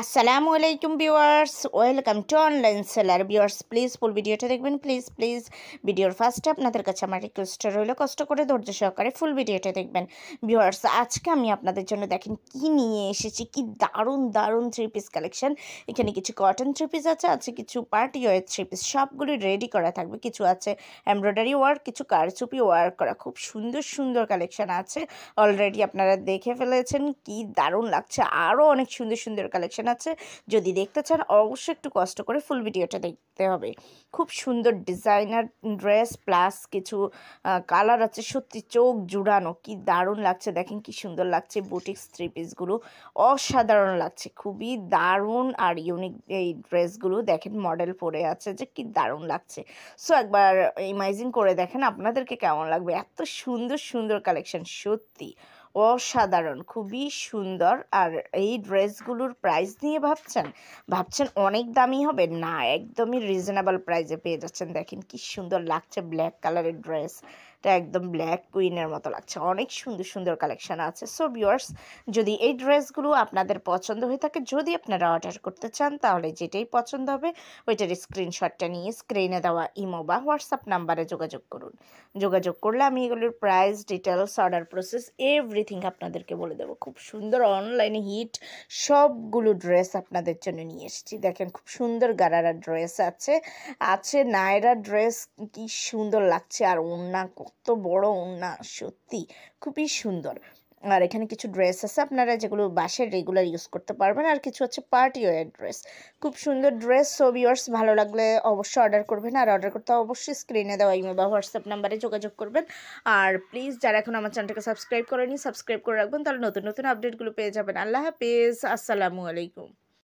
আসসালামু আলাইকুম viewers, welcome to online seller. Viewers please ফুল ভিডিওটা দেখবেন, প্লিজ ভিডিওর ফার্স্টে আপনাদের কাছে আমার রিকোয়েস্ট রইল কষ্ট করে ধৈর্য সহকারে ফুল ভিডিওটা দেখবেন। ভিউয়ার্স আজকে আমি আপনাদের জন্য দেখেন কি নিয়ে এসেছি, কি দারুণ দারুণ থ্রি পিস কালেকশন। এখানে কিছু কটন থ্রি পিস আছে কিছু পার্টি ওয়্যার থ্রি পিস, সবগুলি রেডি করা থাকবে। কিছু আছে এমব্রয়ডারি ওয়ার্ক, কিছু কারচুপি ওয়ার্ক করা, খুব সুন্দর সুন্দর কালেকশন আছে। অলরেডি আপনারা দেখে ফেলেছেন, কি দারুণ লাগছে। আরও অনেক সুন্দর সুন্দর কালেকশন আছে। যদি দেখতে চান অবশ্যই একটু কষ্ট করে ফুল ভিডিওটা দেখতে হবে। খুব সুন্দর ডিজাইনার ড্রেস প্লাস কিছু কালার আছে, সত্যি চোখ জুড়ানো, কি দারুণ লাগছে। দেখেন কি সুন্দর লাগছে, বুটিক্স থ্রি পিসগুলো অসাধারণ লাগছে, খুবই দারুণ আর ইউনিক এই ড্রেসগুলো। দেখেন মডেল পরে আছে যে কি দারুণ লাগছে। সো একবার ইমাজিন করে দেখেন আপনাদেরকে কেমন লাগবে। এত সুন্দর সুন্দর কালেকশন, সত্যি অসাধারণ, খুবই সুন্দর। আর এই ড্রেসগুলোর প্রাইস নিয়ে ভাবছেন অনেক দামি হবে না, একদমই রিজনেবল প্রাইসে পেয়ে যাচ্ছেন। দেখেন কি সুন্দর লাগছে, ব্ল্যাক কালারের ড্রেসটা একদম ব্ল্যাক কুইনের মতো লাগছে। অনেক সুন্দর সুন্দর কালেকশন আছে। সো ভিউয়ার্স যদি এই ড্রেসগুলো আপনাদের পছন্দ হয়ে থাকে, যদি আপনারা অর্ডার করতে চান, তাহলে যেটাই পছন্দ হবে ওইটার স্ক্রিনশটটা নিয়ে স্ক্রিনে দেওয়া ইমো বা হোয়াটসঅ্যাপ নাম্বারে যোগাযোগ করুন। যোগাযোগ করলে আমি এগুলোর price details order process everything আপনাদেরকে বলে দেবো। খুব সুন্দর অনলাইনে হিট সবগুলো ড্রেস আপনাদের জন্য নিয়ে এসেছি। দেখেন খুব সুন্দর গারারা ড্রেস আছে নায়রা ড্রেস, কি সুন্দর লাগছে। আর ওড়না, কত বড় ওড়না, সত্যি খুবই সুন্দর। আর এখানে কিছু ড্রেস আছে আপনারা যেগুলো বাসায় রেগুলার ইউজ করতে পারবেন, আর কিছু হচ্ছে পার্টি ওয়্যার ড্রেস, খুব সুন্দর ড্রেস। সো ভিউয়ার্স ভালো লাগলে অবশ্যই অর্ডার করবেন, আর অর্ডার করতে অবশ্যই স্ক্রিনে দেওয়া ইমেল বা হোয়াটসঅ্যাপ নাম্বারে যোগাযোগ করবেন। আর প্লিজ যারা এখন আমার চ্যানেলটাকে সাবস্ক্রাইব করেনি, সাবস্ক্রাইব করে রাখবেন, তাহলে নতুন নতুন আপডেটগুলো পেয়ে যাবেন। আল্লাহ হাফেজ, আসসালামু আলাইকুম।